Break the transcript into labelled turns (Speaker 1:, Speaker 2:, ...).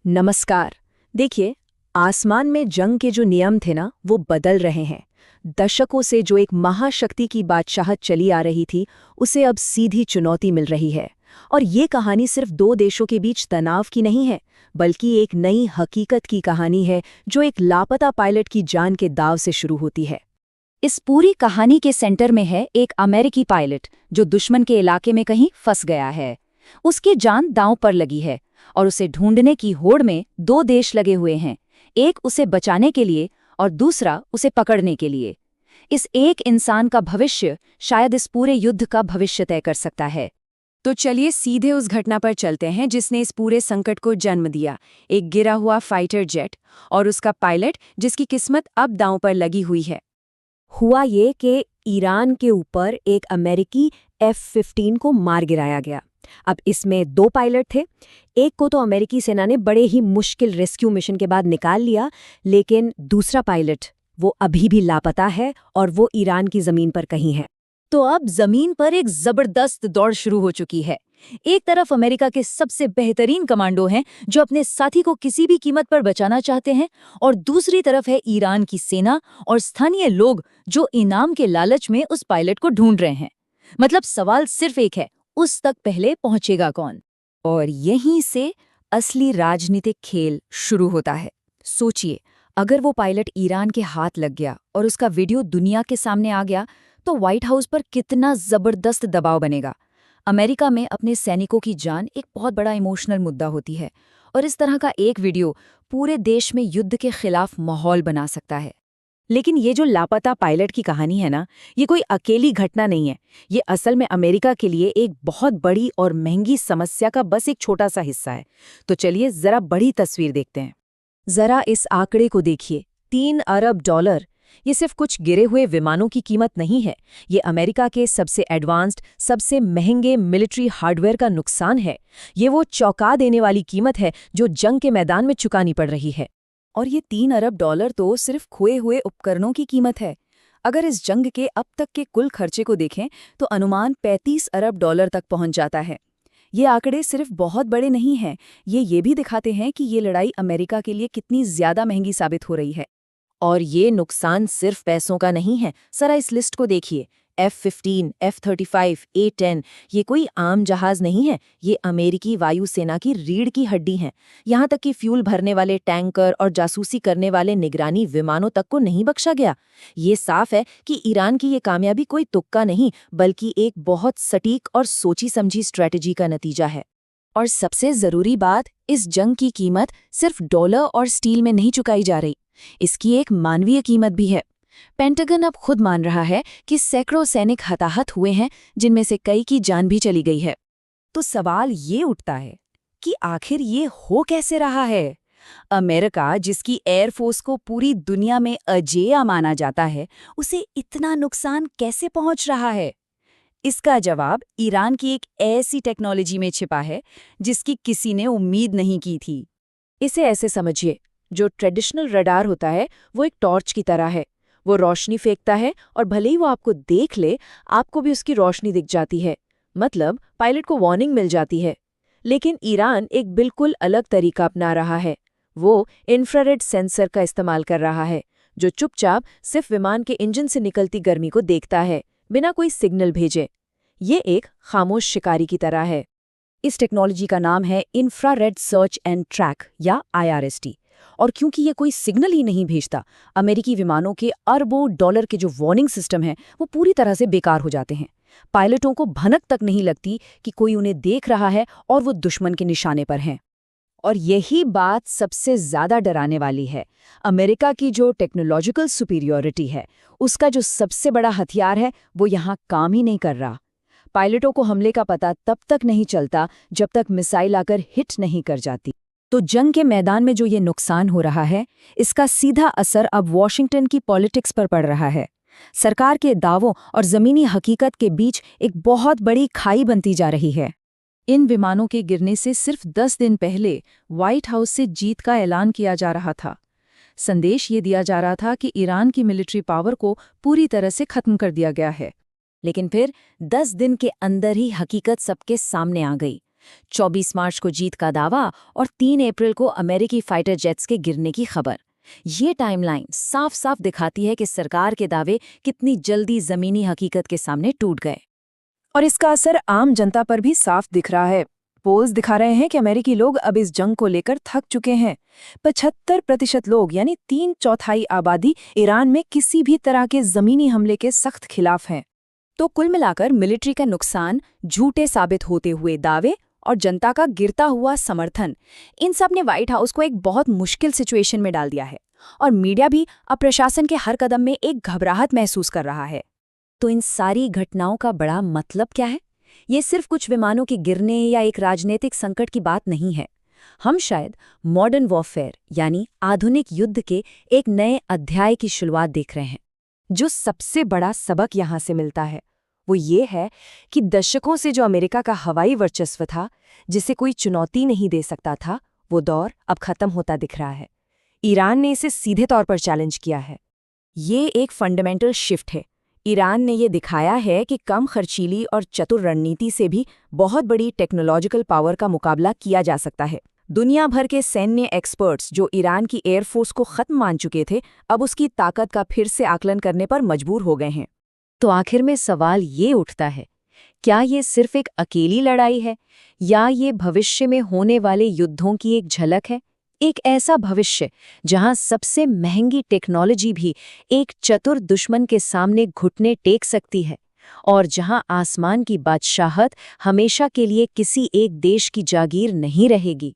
Speaker 1: नमस्कार। देखिए, आसमान में जंग के जो नियम थे ना, वो बदल रहे हैं। दशकों से जो एक महाशक्ति की बादशाहत चली आ रही थी, उसे अब सीधी चुनौती मिल रही है। और ये कहानी सिर्फ दो देशों के बीच तनाव की नहीं है, बल्कि एक नई हकीकत की कहानी है जो एक लापता पायलट की जान के दाव से शुरू होती है।
Speaker 2: इस पूरी कहानी के सेंटर में है एक अमेरिकी पायलट जो दुश्मन के इलाके में कहीं फंस गया है। उसकी जान दांव पर लगी है और उसे ढूंढने की होड़ में दो देश लगे हुए हैं, एक उसे बचाने के लिए और दूसरा उसे पकड़ने के लिए। इस एक इंसान का भविष्य शायद इस पूरे युद्ध का भविष्य तय कर सकता है।
Speaker 1: तो चलिए सीधे उस घटना पर चलते हैं जिसने इस पूरे संकट को जन्म दिया, एक गिरा हुआ फाइटर जेट और उसका पायलट जिसकी किस्मत अब दांव पर लगी हुई है। हुआ ये कि ईरान के ऊपर एक अमेरिकी F-15 को मार गिराया गया। अब इसमें दो पायलट थे। एक को तो अमेरिकी सेना ने बड़े ही मुश्किल रेस्क्यू मिशन के बाद निकाल लिया, लेकिन दूसरा पायलट वो अभी भी लापता है और वो ईरान की जमीन पर कहीं है।
Speaker 2: तो अब जमीन पर एक जबरदस्त दौड़ शुरू हो चुकी है। एक तरफ अमेरिका के सबसे बेहतरीन कमांडो हैं जो अपने साथी को किसी भी कीमत पर बचाना चाहते हैं, और दूसरी तरफ है ईरान की सेना और स्थानीय लोग जो इनाम के लालच में उस पायलट को ढूंढ रहे हैं। मतलब सवाल सिर्फ एक है, उस तक पहले पहुंचेगा कौन?
Speaker 1: और यहीं से असली राजनीतिक खेल शुरू होता है। सोचिए, अगर वो पायलट ईरान के हाथ लग गया और उसका वीडियो दुनिया के सामने आ गया, तो व्हाइट हाउस पर कितना जबरदस्त दबाव बनेगा। अमेरिका में अपने सैनिकों की जान एक बहुत बड़ा इमोशनल मुद्दा होती है, और इस तरह का एक वीडियो पूरे देश में युद्ध के खिलाफ माहौल बना सकता है। लेकिन ये जो लापता पायलट की कहानी है ना, ये कोई अकेली घटना नहीं है। ये असल में अमेरिका के लिए एक बहुत बड़ी और महंगी समस्या का बस एक छोटा सा हिस्सा है। तो चलिए जरा बड़ी तस्वीर देखते हैं। जरा इस आंकड़े को देखिए, $3 अरब। ये सिर्फ कुछ गिरे हुए विमानों की कीमत नहीं है, ये अमेरिका के सबसे एडवांस्ड, सबसे महंगे मिलिट्री हार्डवेयर का नुकसान है। ये वो चौंका देने वाली कीमत है जो जंग के मैदान में चुकानी पड़ रही है। और ये $3 अरब तो सिर्फ खोए हुए उपकरणों की कीमत है। अगर इस जंग के अब तक के कुल खर्चे को देखें तो अनुमान $35 अरब तक पहुंच जाता है। ये आंकड़े सिर्फ बहुत बड़े नहीं हैं, ये भी दिखाते हैं कि ये लड़ाई अमेरिका के लिए कितनी ज्यादा महंगी साबित हो रही है। और ये नुकसान सिर्फ पैसों का नहीं है। जरा इस लिस्ट को देखिए, F-15, F-35, A-10, ये कोई आम जहाज नहीं है। ये अमेरिकी वायुसेना की रीढ़ की हड्डी हैं। यहाँ तक कि फ्यूल भरने वाले टैंकर और जासूसी करने वाले निगरानी विमानों तक को नहीं बख्शा गया। ये साफ है कि ईरान की ये कामयाबी कोई तुक्का नहीं, बल्कि एक बहुत सटीक और सोची समझी स्ट्रैटेजी का नतीजा है। और सबसे जरूरी बात, इस जंग की कीमत सिर्फ डॉलर और स्टील में नहीं चुकाई जा रही, इसकी एक मानवीय कीमत भी है। पेंटागन अब खुद मान रहा है कि सैकड़ों सैनिक हताहत हुए हैं, जिनमें से कई की जान भी चली गई है। तो सवाल ये उठता है कि आखिर ये हो कैसे रहा है? अमेरिका, जिसकी एयरफोर्स को पूरी दुनिया में अजेय माना जाता है, उसे इतना नुकसान कैसे पहुंच रहा है? इसका जवाब ईरान की एक ऐसी टेक्नोलॉजी में छिपा है जिसकी किसी ने उम्मीद नहीं की थी। इसे ऐसे समझिए, जो ट्रेडिशनल रडार होता है वो एक टॉर्च की तरह है। वो रोशनी फेंकता है और भले ही वो आपको देख ले, आपको भी उसकी रोशनी दिख जाती है। मतलब पायलट को वार्निंग मिल जाती है। लेकिन ईरान एक बिल्कुल अलग तरीका अपना रहा है। वो इंफ्रारेड सेंसर का इस्तेमाल कर रहा है, जो चुपचाप सिर्फ विमान के इंजन से निकलती गर्मी को देखता है, बिना कोई सिग्नल भेजे। ये एक खामोश शिकारी की तरह है। इस टेक्नोलॉजी का नाम है इंफ्रारेड सर्च एंड ट्रैक या IRST। और क्योंकि ये कोई सिग्नल ही नहीं भेजता, अमेरिकी विमानों के अरबों डॉलर के जो वार्निंग सिस्टम हैं वो पूरी तरह से बेकार हो जाते हैं। पायलटों को भनक तक नहीं लगती कि कोई उन्हें देख रहा है और वो दुश्मन के निशाने पर हैं। और यही बात सबसे ज्यादा डराने वाली है। अमेरिका की जो टेक्नोलॉजिकल सुपीरियॉरिटी है, उसका जो सबसे बड़ा हथियार है, वो यहाँ काम ही नहीं कर रहा। पायलटों को हमले का पता तब तक नहीं चलता जब तक मिसाइल आकर हिट नहीं कर जाती। तो जंग के मैदान में जो ये नुकसान हो रहा है, इसका सीधा असर अब वॉशिंगटन की पॉलिटिक्स पर पड़ रहा है। सरकार के दावों और जमीनी हकीकत के बीच एक बहुत बड़ी खाई बनती जा रही है। इन विमानों के गिरने से सिर्फ 10 दिन पहले व्हाइट हाउस से जीत का ऐलान किया जा रहा था। संदेश ये दिया जा रहा था कि ईरान की मिलिट्री पावर को पूरी तरह से खत्म कर दिया गया है। लेकिन फिर 10 दिन के अंदर ही हकीकत सबके सामने आ गई।
Speaker 2: 24 मार्च को जीत का दावा और 3 अप्रैल को अमेरिकी फाइटर जेट्स के गिरने की खबर। ये टाइमलाइन साफ साफ दिखाती है कि सरकार के दावे कितनी जल्दी जमीनी हकीकत के सामने टूट गए।
Speaker 3: और इसका असर आम जनता पर भी साफ दिख रहा है। पोल्स दिखा रहे हैं कि अमेरिकी लोग अब इस जंग को लेकर थक चुके हैं। 75% लोग यानी 3/4 आबादी ईरान में किसी भी तरह के जमीनी हमले के सख्त खिलाफ हैं।
Speaker 2: तो कुल मिलाकर मिलिट्री का नुकसान, झूठे साबित होते हुए दावे और जनता का गिरता हुआ समर्थन, इन सब ने व्हाइट हाउस को एक बहुत मुश्किल सिचुएशन में डाल दिया है। और मीडिया भी अब प्रशासन के हर कदम में एक घबराहट महसूस कर रहा है।
Speaker 1: तो इन सारी घटनाओं का बड़ा मतलब क्या है? ये सिर्फ कुछ विमानों के गिरने या एक राजनीतिक संकट की बात नहीं है। हम शायद मॉडर्न वॉरफेयर यानी आधुनिक युद्ध के एक नए अध्याय की शुरुआत देख रहे हैं।
Speaker 3: जो सबसे बड़ा सबक यहाँ से मिलता है वो ये है कि दशकों से जो अमेरिका का हवाई वर्चस्व था, जिसे कोई चुनौती नहीं दे सकता था, वो दौर अब खत्म होता दिख रहा है। ईरान ने इसे सीधे तौर पर चैलेंज किया है।
Speaker 2: ये एक फंडामेंटल शिफ्ट है। ईरान ने ये दिखाया है कि कम खर्चीली और चतुर रणनीति से भी बहुत बड़ी टेक्नोलॉजिकल पावर का मुकाबला किया जा सकता है। दुनिया भर के सैन्य एक्सपर्ट्स जो ईरान की एयरफोर्स को खत्म मान चुके थे, अब उसकी ताकत का फिर से आकलन करने पर मजबूर हो गए हैं।
Speaker 1: तो आखिर में सवाल ये उठता है, क्या ये सिर्फ एक अकेली लड़ाई है या ये भविष्य में होने वाले युद्धों की एक झलक है? एक ऐसा भविष्य जहां सबसे महंगी टेक्नोलॉजी भी एक चतुर दुश्मन के सामने घुटने टेक सकती है और जहां आसमान की बादशाहत हमेशा के लिए किसी एक देश की जागीर नहीं रहेगी।